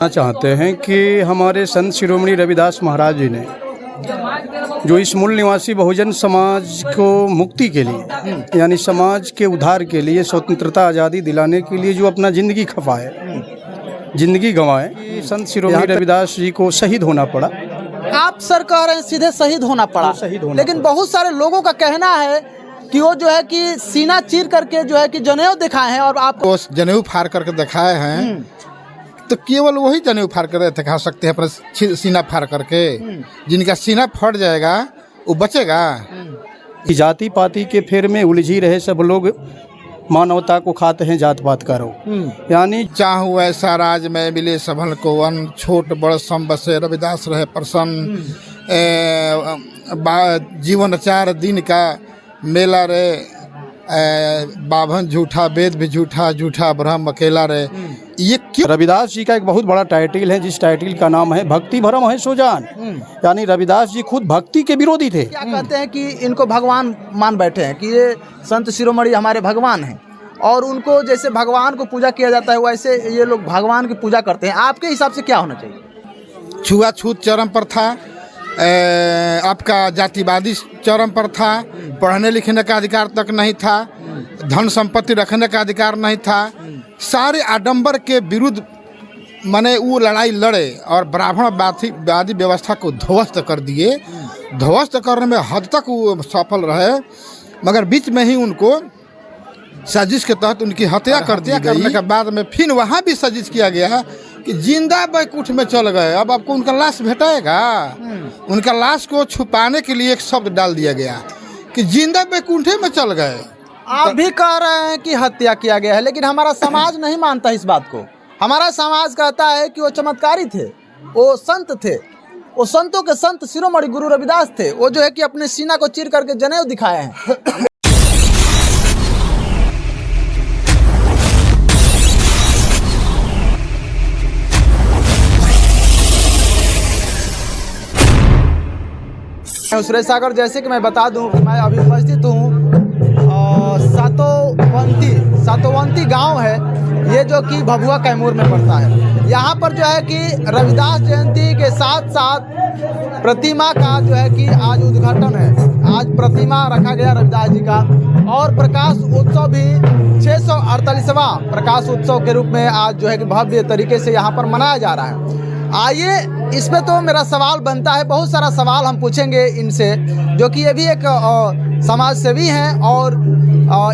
चाहते हैं कि हमारे संत शिरोमणि रविदास महाराज जी ने जो इस मूल निवासी बहुजन समाज को मुक्ति के लिए यानी समाज के उद्धार के लिए स्वतंत्रता आज़ादी दिलाने के लिए जो अपना ज़िंदगी खपाए, ज़िंदगी गंवाए, संत शिरोमणि रविदास जी को शहीद होना पड़ा। आप सर कह रहे हैं सीधे शहीद होना पड़ा, लेकिन बहुत सारे लोगों का कहना है कि वो जो है कि सीना चीर करके जो है कि जनेऊ दिखाए हैं और आप जनेऊ फाड़ करके दिखाए हैं, तो केवल वही जनेऊ फाड़ कर दिखा सकते हैं अपना सीना फाड़ करके। जिनका सीना फट जाएगा वो बचेगा। जाति पाति के फेर में उलझी रहे सब लोग मानवता को खाते हैं जात पात का रोग। यानी चाहूँ ऐसा राज में मिले सबल को वन, छोट बड़ सम बसे रविदास रहे प्रसन्न। जीवन 4 दिन का मेला रे, बाभन झूठा वेद भी झूठा, झूठा ब्रह्म अकेला रे। ये क्यों? रविदास जी का एक बहुत बड़ा टाइटल है जिस टाइटल का नाम है भक्ति भरम है सो जान। यानी रविदास जी खुद भक्ति के विरोधी थे। क्या कहते हैं कि इनको भगवान मान बैठे हैं कि ये संत शिरोमणि हमारे भगवान हैं और उनको जैसे भगवान को पूजा किया जाता है वैसे ये लोग भगवान की पूजा करते हैं। आपके हिसाब से क्या होना चाहिए? छुआछूत चरम पर था, आपका जातिवादी चरम पर था, पढ़ने लिखने का अधिकार तक नहीं था, धन संपत्ति रखने का अधिकार नहीं था। सारे आडंबर के विरुद्ध माने वो लड़ाई लड़े और ब्राह्मणवादी व्यवस्था को ध्वस्त कर दिए। ध्वस्त करने में हद तक वो सफल रहे, मगर बीच में ही उनको साजिश के तहत उनकी हत्या कर दी। करने के बाद में फिर वहाँ भी साजिश किया गया कि जिंदा बैकुंठ में चल गए, अब आपको उनका लाश भेटाएगा। उनका लाश को छुपाने के लिए एक शब्द डाल दिया गया कि जिंदा बैकुंठे में चल गए। आप भी कह रहे हैं कि हत्या किया गया है, लेकिन हमारा समाज नहीं मानता इस बात को। हमारा समाज कहता है कि वो चमत्कारी थे, वो संत थे, वो संतों के संत शिरोमणि गुरु रविदास थे। वो जो है कि अपने सीना को चीर करके जनेऊ दिखाए हैं। सुरेश सागर, जैसे कि मैं बता दूं कि मैं अभी उपस्थित हूँ सातोवंती गांव है ये, जो कि भभुआ कैमूर में पड़ता है। यहाँ पर जो है कि रविदास जयंती के साथ साथ प्रतिमा का जो है कि आज उद्घाटन है। आज प्रतिमा रखा गया रविदास जी का और प्रकाश उत्सव भी 648वां प्रकाश उत्सव के रूप में आज जो है कि भव्य तरीके से यहाँ पर मनाया जा रहा है। आइए, इसमें तो मेरा सवाल बनता है, बहुत सारा सवाल हम पूछेंगे इनसे, जो कि ये भी एक समाज सेवी हैं और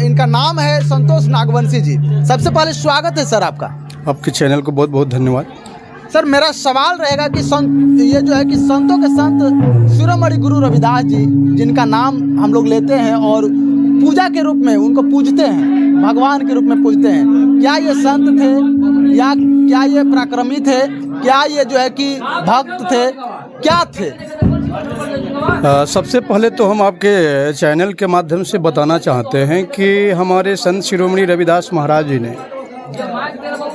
इनका नाम है संतोष नागवंशी जी। सबसे पहले स्वागत है सर आपका। आपके चैनल को बहुत बहुत धन्यवाद। सर, मेरा सवाल रहेगा कि ये जो है कि संतों के संत शिरोमणि गुरु रविदास जी, जिनका नाम हम लोग लेते हैं और पूजा के रूप में उनको पूजते हैं, भगवान के रूप में पूजते हैं, क्या ये संत थे या क्या ये पराक्रमी थे, क्या ये जो है कि भक्त थे, क्या थे? सबसे पहले तो हम आपके चैनल के माध्यम से बताना चाहते हैं कि हमारे संत शिरोमणि रविदास महाराज जी ने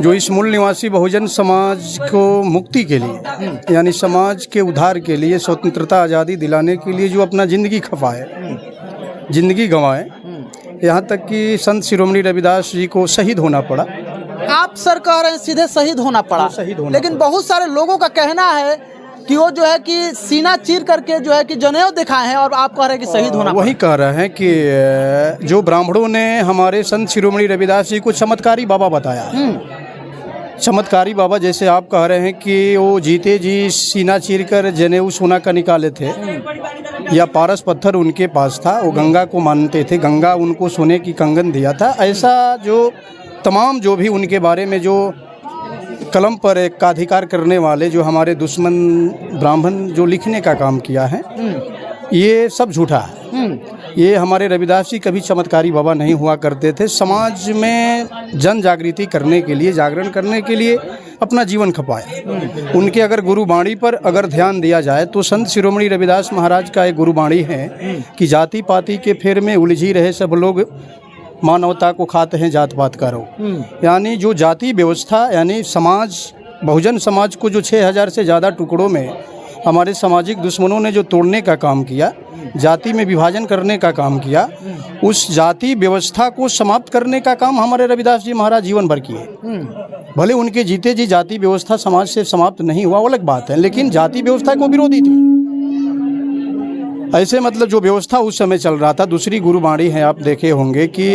जो इस मूल निवासी बहुजन समाज को मुक्ति के लिए यानी समाज के उद्धार के लिए स्वतंत्रता आज़ादी दिलाने के लिए जो अपना ज़िंदगी खपाए, ज़िंदगी गंवाए, यहाँ तक कि संत शिरोमणि रविदास जी को शहीद होना पड़ा। आप सर कह रहे हैं सीधे शहीद होना पड़ा, लेकिन बहुत सारे लोगों का कहना है कि वो जो है कि सीना चीर करके जो है कि जनेऊ दिखाए हैं और आप कह रहे हैं कि शहीद होना। वही कह रहे हैं कि जो ब्राह्मणों ने हमारे संत शिरोमणि रविदास जी को चमत्कारी बाबा बताया। चमत्कारी बाबा, जैसे आप कह रहे हैं कि वो जीते जी सीना चीर कर जनेऊ सोना का निकाले थे या पारस पत्थर उनके पास था, वो गंगा को मानते थे, गंगा उनको सोने की कंगन दिया था। ऐसा जो तमाम जो भी उनके बारे में जो कलम पर एकाधिकार करने वाले जो हमारे दुश्मन ब्राह्मण जो लिखने का काम किया है, ये सब झूठा है। ये हमारे रविदास जी कभी चमत्कारी बाबा नहीं हुआ करते थे। समाज में जन जागृति करने के लिए, जागरण करने के लिए अपना जीवन खपाया। उनके अगर गुरुबाणी पर अगर ध्यान दिया जाए तो संत शिरोमणि रविदास महाराज का एक गुरुबाणी है कि जाति पाति के फेर में उलझी रहे सब लोग मानवता को खाते हैं जात पात का रोग। यानी जो जाति व्यवस्था यानी समाज, बहुजन समाज को जो 6000 से ज़्यादा टुकड़ों में हमारे सामाजिक दुश्मनों ने जो तोड़ने का काम किया, जाति में विभाजन करने का काम किया, उस जाति व्यवस्था को समाप्त करने का काम हमारे रविदास जी महाराज जीवन भर किए। भले उनके जीते जी जाति व्यवस्था समाज से समाप्त नहीं हुआ, वो अलग बात है, लेकिन जाति व्यवस्था को विरोधी थे। ऐसे मतलब जो व्यवस्था उस समय चल रहा था, दूसरी गुरुबाणी है, आप देखे होंगे कि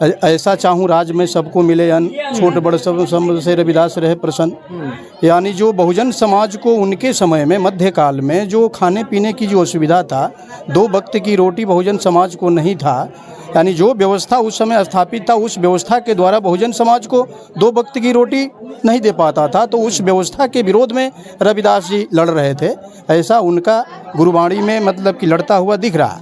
ऐसा चाहूँ राज में सबको मिले अन्न, छोट बड़ सब से रविदास रहे प्रसन्न। यानी जो बहुजन समाज को उनके समय में मध्यकाल में जो खाने पीने की जो असुविधा था, 2 वक्त की रोटी बहुजन समाज को नहीं था। यानी जो व्यवस्था उस समय स्थापित था, उस व्यवस्था के द्वारा बहुजन समाज को 2 वक्त की रोटी नहीं दे पाता था, तो उस व्यवस्था के विरोध में रविदास जी लड़ रहे थे। ऐसा उनका गुरुबाणी में मतलब कि लड़ता हुआ दिख रहा।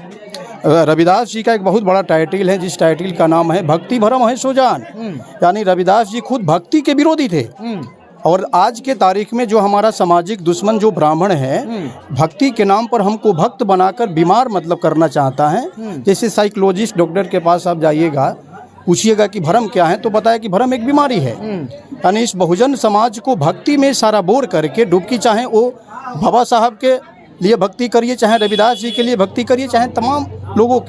रविदास जी का एक बहुत बड़ा टाइटल है, जिस टाइटल का नाम है भक्ति भरम है सो जान। यानी रविदास जी खुद भक्ति के विरोधी थे। और आज के तारीख में जो हमारा सामाजिक दुश्मन जो ब्राह्मण है, भक्ति के नाम पर हमको भक्त बनाकर बीमार मतलब करना चाहता है। जैसे साइकोलॉजिस्ट डॉक्टर के पास आप जाइएगा, पूछिएगा कि भरम क्या है, तो बताया कि भरम एक बीमारी है। यानी इस बहुजन समाज को भक्ति में सारा बोर करके डुबकी, चाहे वो बाबा साहब के लिए भक्ति करिए, चाहे रविदास जी के लिए भक्ति करिए, चाहे तमाम लोगों,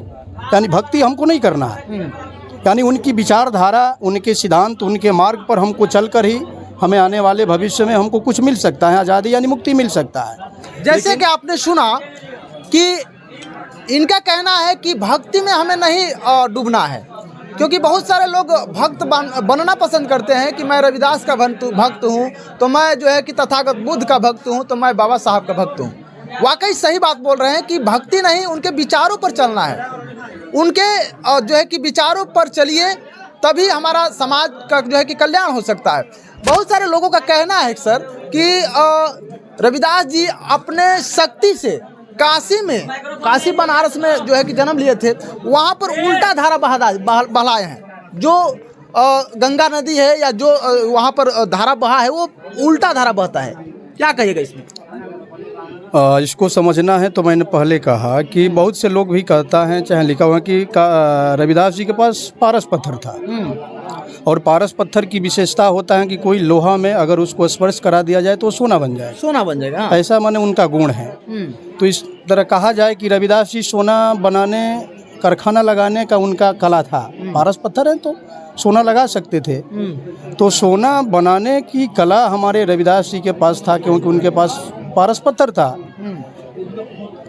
यानी भक्ति हमको नहीं करना है। यानी उनकी विचारधारा, उनके सिद्धांत, उनके मार्ग पर हमको चलकर ही हमें आने वाले भविष्य में हमको कुछ मिल सकता है, आज़ादी यानी मुक्ति मिल सकता है। जैसे कि आपने सुना कि इनका कहना है कि भक्ति में हमें नहीं डूबना है, क्योंकि बहुत सारे लोग भक्त बनना पसंद करते हैं कि मैं रविदास का भक्त हूँ, तो मैं जो है कि तथागत बुद्ध का भक्त हूँ, तो मैं बाबा साहब का भक्त हूँ। वाकई सही बात बोल रहे हैं कि भक्ति नहीं, उनके विचारों पर चलना है। उनके जो है कि विचारों पर चलिए, तभी हमारा समाज का जो है कि कल्याण हो सकता है। बहुत सारे लोगों का कहना है सर कि रविदास जी अपने शक्ति से काशी बनारस में जो है कि जन्म लिए थे, वहाँ पर उल्टा धारा बहाए हैं। जो गंगा नदी है या जो वहाँ पर धारा बहा है, वो उल्टा धारा बहता है। क्या कहिएगा इसमें? इसको समझना है तो मैंने पहले कहा कि बहुत से लोग भी कहता है, चाहे लिखा हुआ कि रविदास जी के पास पारस पत्थर था। और पारस पत्थर की विशेषता होता है कि कोई लोहा में अगर उसको स्पर्श करा दिया जाए तो सोना बन जाए, सोना बन जाएगा। ऐसा माने उनका गुण है। तो इस तरह कहा जाए कि रविदास जी सोना बनाने, कारखाना लगाने का उनका कला था। पारस पत्थर है तो सोना लगा सकते थे। तो सोना बनाने की कला हमारे रविदास जी के पास था, क्योंकि उनके पास पारस पत्थर था।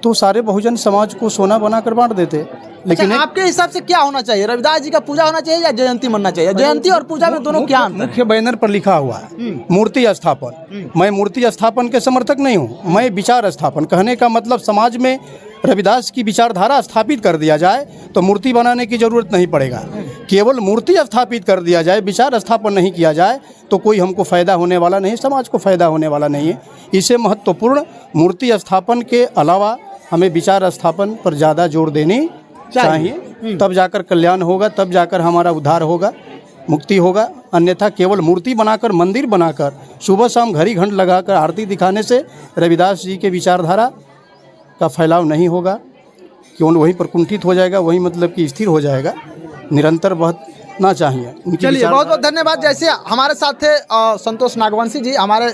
तो सारे बहुजन समाज को सोना बनाकर बांट देते। लेकिन आपके हिसाब से क्या होना चाहिए? रविदास जी का पूजा होना चाहिए या जयंती मनना चाहिए? जयंती और पूजा में दोनों क्या अंतर है? मुख्य बैनर पर लिखा हुआ है मूर्ति स्थापन। मैं मूर्ति स्थापन के समर्थक नहीं हूँ, मैं विचार स्थापन। कहने का मतलब समाज में रविदास की विचारधारा स्थापित कर दिया जाए तो मूर्ति बनाने की जरूरत नहीं पड़ेगा। केवल मूर्ति स्थापित कर दिया जाए, विचार स्थापन नहीं किया जाए तो कोई हमको फायदा होने वाला नहीं, समाज को फायदा होने वाला नहीं है। इसे महत्वपूर्ण मूर्ति स्थापन के अलावा हमें विचार स्थापन पर ज़्यादा जोर देनी चाहिए। तब जाकर कल्याण होगा, तब जाकर हमारा उद्धार होगा, मुक्ति होगा। अन्यथा केवल मूर्ति बनाकर, मंदिर बनाकर, सुबह शाम घड़ी घंट लगाकर आरती दिखाने से रविदास जी के विचारधारा का फैलाव नहीं होगा, क्यों वहीं पर कुंठित हो जाएगा, वहीं मतलब कि स्थिर हो जाएगा। निरंतर बहना चाहिए। चलिए, बहुत बहुत धन्यवाद। जैसे हमारे साथ थे संतोष नागवंशी जी, हमारे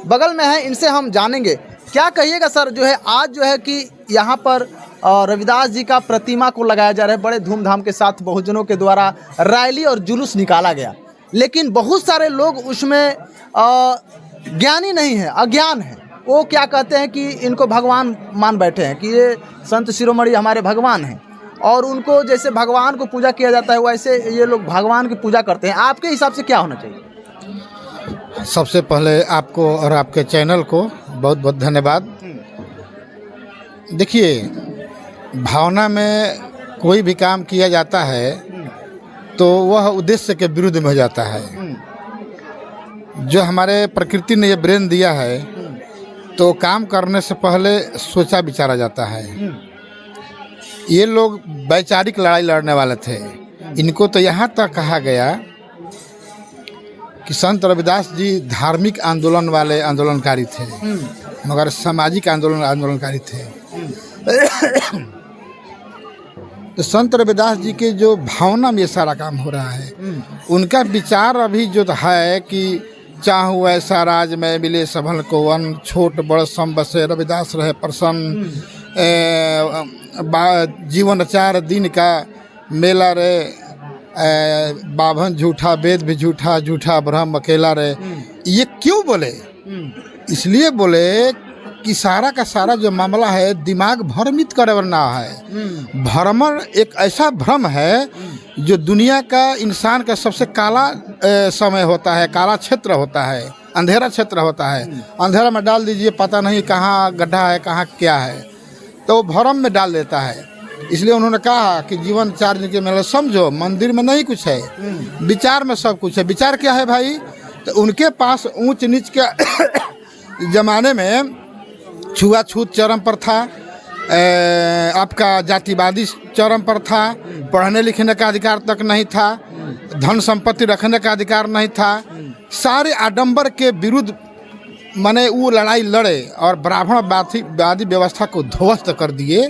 बगल में है, इनसे हम जानेंगे क्या कहिएगा सर। जो है आज जो है कि यहाँ पर रविदास जी का प्रतिमा को लगाया जा रहा है, बड़े धूमधाम के साथ बहुजनों के द्वारा रैली और जुलूस निकाला गया, लेकिन बहुत सारे लोग उसमें ज्ञानी नहीं है, अज्ञान है। वो क्या कहते हैं कि इनको भगवान मान बैठे हैं कि ये संत शिरोमणि हमारे भगवान हैं, और उनको जैसे भगवान को पूजा किया जाता है वैसे ये लोग भगवान की पूजा करते हैं। आपके हिसाब से क्या होना चाहिए? सबसे पहले आपको और आपके चैनल को बहुत बहुत धन्यवाद। देखिए, भावना में कोई भी काम किया जाता है तो वह उद्देश्य के विरुद्ध में हो जाता है। जो हमारे प्रकृति ने ये ब्रेन दिया है, तो काम करने से पहले सोचा विचारा जाता है। ये लोग वैचारिक लड़ाई लड़ने वाले थे। इनको तो यहाँ तक कहा गया कि संत रविदास जी धार्मिक आंदोलन वाले आंदोलनकारी थे, मगर सामाजिक आंदोलनकारी थे। तो संत रविदास जी के जो भावना में ये सारा काम हो रहा है, उनका विचार अभी जो है कि चाहूँ ऐसा राज में मिले सबल को वन, छोट बड़ सम बसे रविदास रहे प्रसन्न। जीवन 4 दिन का मेला रे, बाभन झूठा वेद भी झूठा, झूठा ब्रह्म अकेला रे। ये क्यों बोले? इसलिए बोले कि सारा का सारा जो मामला है दिमाग भ्रमित करे वाला है। भ्रमण एक ऐसा भ्रम है जो दुनिया का इंसान का सबसे काला समय होता है, काला क्षेत्र होता है, अंधेरा क्षेत्र होता है। अंधेरा में डाल दीजिए, पता नहीं कहाँ गड्ढा है, कहाँ क्या है, तो भ्रम में डाल देता है। इसलिए उन्होंने कहा कि जीवन 4 दिन के मेले समझो, मंदिर में नहीं कुछ है, विचार में सब कुछ है। विचार क्या है भाई? तो उनके पास ऊंच नीच के ज़माने में छुआछूत चरम पर था, आपका जातिवादी चरम पर था, पढ़ने लिखने का अधिकार तक नहीं था, धन संपत्ति रखने का अधिकार नहीं था। सारे आडंबर के विरुद्ध माने वो लड़ाई लड़े और ब्राह्मणवादी व्यवस्था को ध्वस्त कर दिए।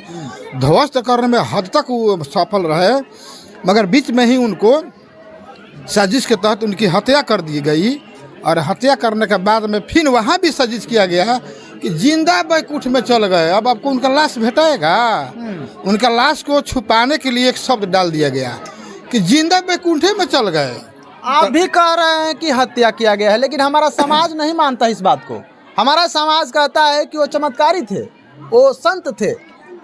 ध्वस्त करने में हद तक वो सफल रहे, मगर बीच में ही उनको साजिश के तहत उनकी हत्या कर दी गई। और हत्या करने के बाद में फिर वहाँ भी साजिश किया गया कि जिंदा बैकुंठ में चल गए। अब आपको उनका लाश भेटाएगा? उनका लाश को छुपाने के लिए एक शब्द डाल दिया गया कि जिंदा बैकुंठे में चल गए। आप भी कह रहे हैं कि हत्या किया गया है, लेकिन हमारा समाज नहीं मानता इस बात को। हमारा समाज कहता है कि वो चमत्कारी थे, वो संत थे,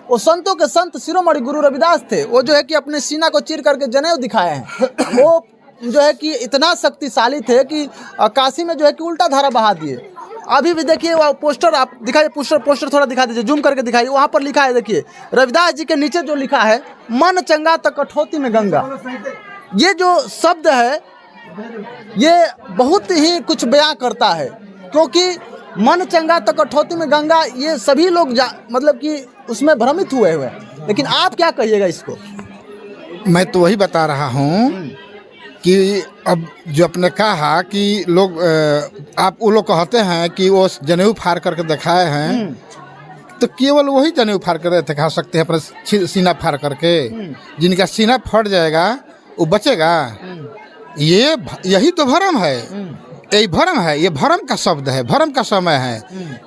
वो संतों के संत शिरोमणि गुरु रविदास थे। वो जो है कि अपने सीना को चीर करके जनेऊ दिखाए हैं। वो जो है कि इतना शक्तिशाली थे कि काशी में जो है कि उल्टा धारा बहा दिए। अभी भी देखिए वो पोस्टर, आप दिखाइए, पोस्टर थोड़ा दिखा दीजिए, जूम करके दिखाइए। वहाँ पर लिखा है, देखिए रविदास जी के नीचे जो लिखा है, मन चंगा तो कठौती में गंगा। ये जो शब्द है ये बहुत ही कुछ बयां करता है, क्योंकि मन चंगा तो कठौती में गंगा, ये सभी लोग मतलब कि उसमें भ्रमित हुए हुए। लेकिन आप क्या कहिएगा इसको? मैं तो वही बता रहा हूँ कि अब जो आपने कहा कि लोग आप वो लोग कहते हैं कि वो जनेऊ फाड़ करके दिखाए हैं, तो केवल वही जनेऊ फाड़ कर दिखा सकते हैं अपना सीना फाड़ करके। जिनका सीना फट जाएगा वो बचेगा? यही तो भ्रम है, यही भ्रम है, ये भ्रम का शब्द है, भ्रम का समय है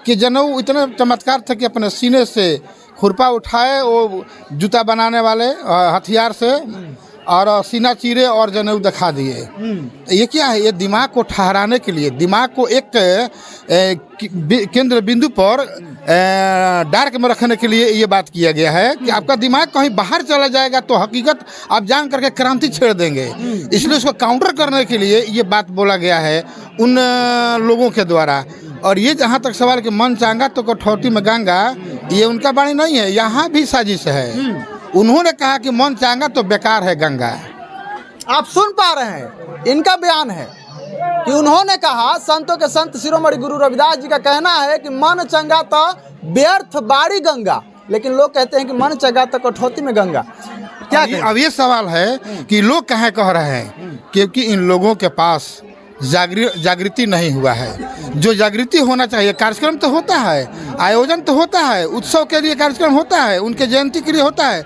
कि जनेऊ इतने चमत्कार थे कि अपने सीने से खुरपा उठाए वो जूता बनाने वाले हथियार से, और सीना चीरे और जनेऊ दिखा दिए। ये क्या है? ये दिमाग को ठहराने के लिए, दिमाग को एक केंद्र बिंदु पर डार्क में रखने के लिए ये बात किया गया है कि आपका दिमाग कहीं बाहर चला जाएगा तो हकीकत आप जान करके क्रांति छेड़ देंगे। इसलिए उसको काउंटर करने के लिए ये बात बोला गया है उन लोगों के द्वारा। और ये जहाँ तक सवाल कि मन चांगा तो कठौती में गंगा, ये उनका वाणी नहीं है, यहाँ भी साजिश है। उन्होंने कहा कि मन चांगा तो बेकार है गंगा। आप सुन पा रहे हैं, इनका बयान है कि उन्होंने कहा, संतों के संत शिरोमणि गुरु रविदास जी का कहना है कि मन चंगा तो व्यर्थ बाड़ी गंगा, लेकिन लोग कहते हैं कि मन चंगा तो कठौती में गंगा। क्या अब ये सवाल है कि लोग कहाँ कह रहे हैं? क्योंकि इन लोगों के पास जागृति नहीं हुआ है। जो जागृति होना चाहिए, कार्यक्रम तो होता है, आयोजन तो होता है, उत्सव के लिए कार्यक्रम होता है, उनके जयंती के लिए होता है,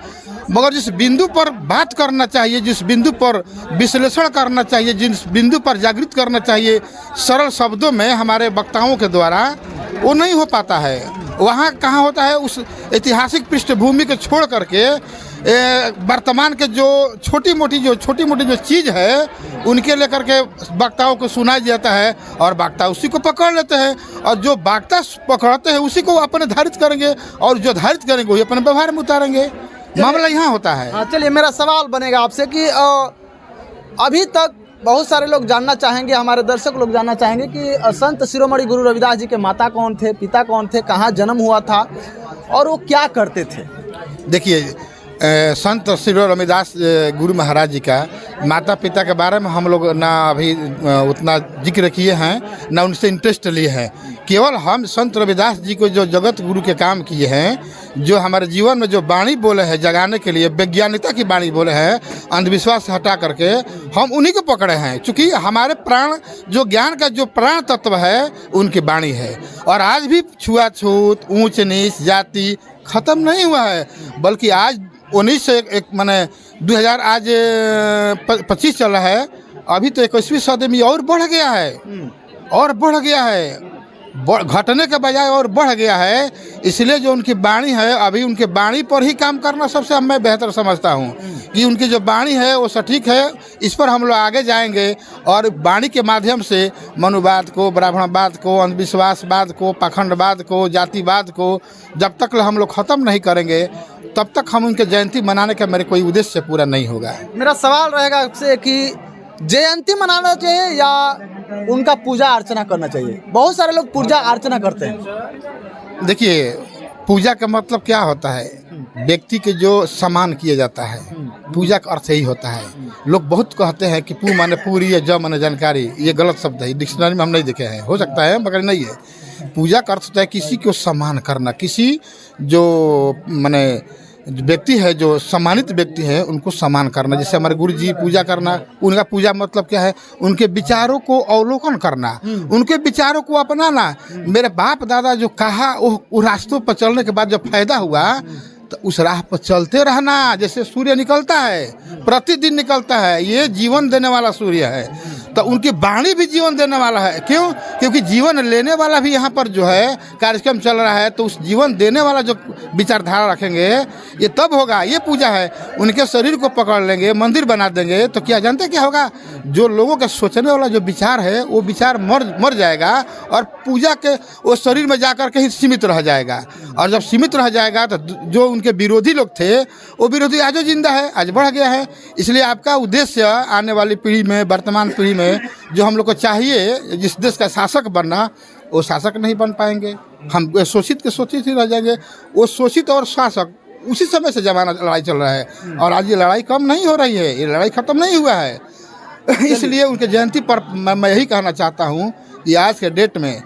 मगर जिस बिंदु पर बात करना चाहिए, जिस बिंदु पर विश्लेषण करना चाहिए, जिस बिंदु पर जागृत करना चाहिए सरल शब्दों में हमारे वक्ताओं के द्वारा, वो नहीं हो पाता है। वहाँ कहाँ होता है? उस ऐतिहासिक पृष्ठभूमि को छोड़ करके वर्तमान के जो छोटी मोटी जो चीज़ है उनके लेकर के वक्ताओं को सुनाया जाता है और वक्ता उसी को पकड़ लेते हैं, और जो वक्ता पकड़ते हैं उसी को अपने धारित करेंगे, और जो धारित करेंगे वही अपने व्यवहार में उतारेंगे। मामला यहाँ होता है। हाँ, चलिए मेरा सवाल बनेगा आपसे कि अभी तक बहुत सारे लोग जानना चाहेंगे, हमारे दर्शक लोग जानना चाहेंगे कि संत शिरोमणि गुरु रविदास जी के माता कौन थे, पिता कौन थे, कहाँ जन्म हुआ था और वो क्या करते थे? देखिए, संत शिरोमणि रविदास गुरु महाराज जी का माता पिता के बारे में हम लोग ना अभी उतना जिक्र किए हैं, ना उनसे इंटरेस्ट लिए हैं। केवल हम संत रविदास जी को जो जगत गुरु के काम किए हैं, जो हमारे जीवन में जो वाणी बोले हैं जगाने के लिए, वैज्ञानिकता की वाणी बोले हैं, अंधविश्वास हटा करके हम उन्हीं को पकड़े हैं। चूँकि हमारे प्राण जो ज्ञान का जो प्राण तत्व है उनकी वाणी है। और आज भी छुआछूत, ऊंच नीच, जाति खत्म नहीं हुआ है, बल्कि आज 19 से एक माने 2000 आज 25 चल रहा है, अभी तो 21वीं सदी में और बढ़ गया है। और बढ़ गया है, घटने के बजाय और बढ़ गया है। इसलिए जो उनकी वाणी है, अभी उनके वाणी पर ही काम करना सबसे मैं बेहतर समझता हूँ कि उनकी जो वाणी है वो सटीक है। इस पर हम लोग आगे जाएंगे और वाणी के माध्यम से मनुवाद को, ब्राह्मणवाद को, अंधविश्वासवाद को, पाखंडवाद को, जातिवाद को जब तक हम लोग ख़त्म नहीं करेंगे तब तक हम उनके जयंती मनाने का मेरे कोई उद्देश्य पूरा नहीं होगा। मेरा सवाल रहेगा आपसे कि जयंती मनाना चाहिए या उनका पूजा अर्चना करना चाहिए? बहुत सारे लोग पूजा अर्चना करते हैं। देखिए, पूजा का मतलब क्या होता है? व्यक्ति के जो सम्मान किया जाता है, पूजा का अर्थ यही होता है। लोग बहुत कहते हैं कि पू माने पूरी या ज माने जानकारी, ये गलत शब्द है, डिक्शनरी में हम नहीं देखे हैं, हो सकता है मगर नहीं है। पूजा का अर्थ होता है किसी को सम्मान करना, किसी जो माने व्यक्ति है, जो सम्मानित व्यक्ति है, उनको सम्मान करना। जैसे हमारे गुरु जी पूजा करना, उनका पूजा मतलब क्या है? उनके विचारों को अवलोकन करना, उनके विचारों को अपनाना। मेरे बाप दादा जो कहा वो रास्तों पर चलने के बाद जब फायदा हुआ तो उस राह पर चलते रहना। जैसे सूर्य निकलता है, प्रतिदिन निकलता है, ये जीवन देने वाला सूर्य है, तो उनकी वाणी भी जीवन देने वाला है। क्यों? क्योंकि जीवन लेने वाला भी यहाँ पर जो है कार्यक्रम चल रहा है, तो उस जीवन देने वाला जो विचारधारा रखेंगे ये तब होगा। ये पूजा है। उनके शरीर को पकड़ लेंगे, मंदिर बना देंगे तो क्या जानते क्या होगा? जो लोगों का सोचने वाला जो विचार है वो विचार मर जाएगा और पूजा के वो शरीर में जाकर के ही सीमित रह जाएगा। और जब सीमित रह जाएगा तो जो उनके विरोधी लोग थे वो विरोधी आज जिंदा है, आज बढ़ गया है। इसलिए आपका उद्देश्य आने वाली पीढ़ी में, वर्तमान पीढ़ी में जो हम लोग को चाहिए जिस देश का शासक बनना, वो शासक नहीं बन पाएंगे। हम शोषित के शोषित ही रह जाएंगे। वो शोषित और शासक उसी समय से जमाना लड़ाई चल रहा है और आज ये लड़ाई कम नहीं हो रही है, ये लड़ाई ख़त्म नहीं हुआ है। इसलिए उनके जयंती पर मैं यही कहना चाहता हूँ कि आज के डेट में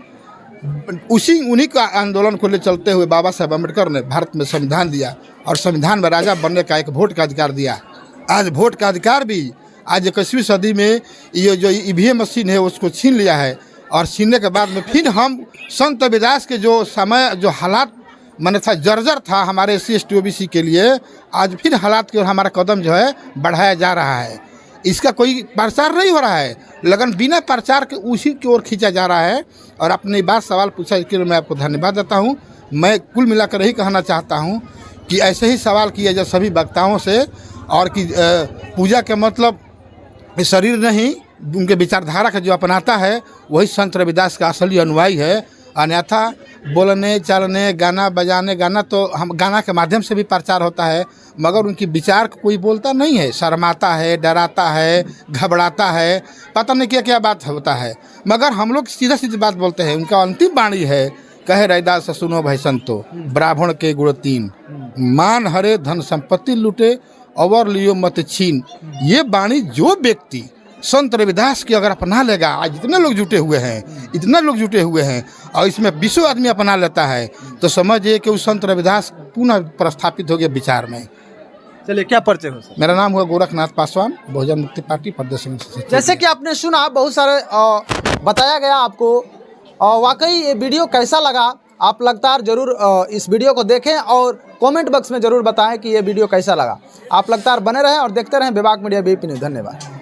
उन्हीं का आंदोलन को ले चलते हुए बाबा साहब अम्बेडकर ने भारत में संविधान दिया और संविधान में राजा बनने का एक वोट का अधिकार दिया। आज वोट का अधिकार भी आज 21वीं सदी में ये जो ईवीएम मशीन है उसको छीन लिया है। और छीनने के बाद में फिर हम संत रविदास के जो समय, जो हालात माने था, जर्जर था हमारे SC ST OBC के लिए, आज फिर हालात की ओर हमारा कदम जो है बढ़ाया जा रहा है। इसका कोई प्रचार नहीं हो रहा है, लेकिन बिना प्रचार के उसी की ओर खींचा जा रहा है। और अपनी बात सवाल पूछा, इसके लिए मैं आपको धन्यवाद देता हूँ। मैं कुल मिलाकर यही कहना चाहता हूँ कि ऐसे ही सवाल किया जाए सभी वक्ताओं से, और कि पूजा के मतलब शरीर नहीं, उनके विचारधारा का जो अपनाता है वही संत रविदास का असली अनुयायी है। अन्यथा बोलने चलने, गाना बजाने, गाना तो हम गाना के माध्यम से भी प्रचार होता है, मगर उनकी विचार को कोई बोलता नहीं है, शर्माता है, डराता है, घबराता है, पता नहीं क्या क्या बात होता है। मगर हम लोग सीधा सीधी बात बोलते हैं। उनका अंतिम वाणी है, कहे रैदास सुनो भाई संतो, ब्राह्मण के गुण तीन, मान हरे धन संपत्ति लूटे और लियो मत छीन। ये वाणी जो व्यक्ति संत रविदास की अगर अपना लेगा, आज इतने लोग जुटे हुए हैं, इतना लोग जुटे हुए हैं, और इसमें 20 आदमी अपना लेता है, तो समझिए कि उस संत रविदास पुनः प्रस्थापित हो गया विचार में। चलिए, क्या परिचय हो सर? मेरा नाम हुआ गोरखनाथ पासवान, बहुजन मुक्ति पार्टी प्रदेश सचिव। जैसे कि आपने सुना, बहुत सारे बताया गया आपको। वाकई ये वीडियो कैसा लगा? आप लगातार जरूर इस वीडियो को देखें और कमेंट बॉक्स में जरूर बताएं कि ये वीडियो कैसा लगा। आप लगातार बने रहें और देखते रहें विभाग मीडिया BP न्यूज़। धन्यवाद।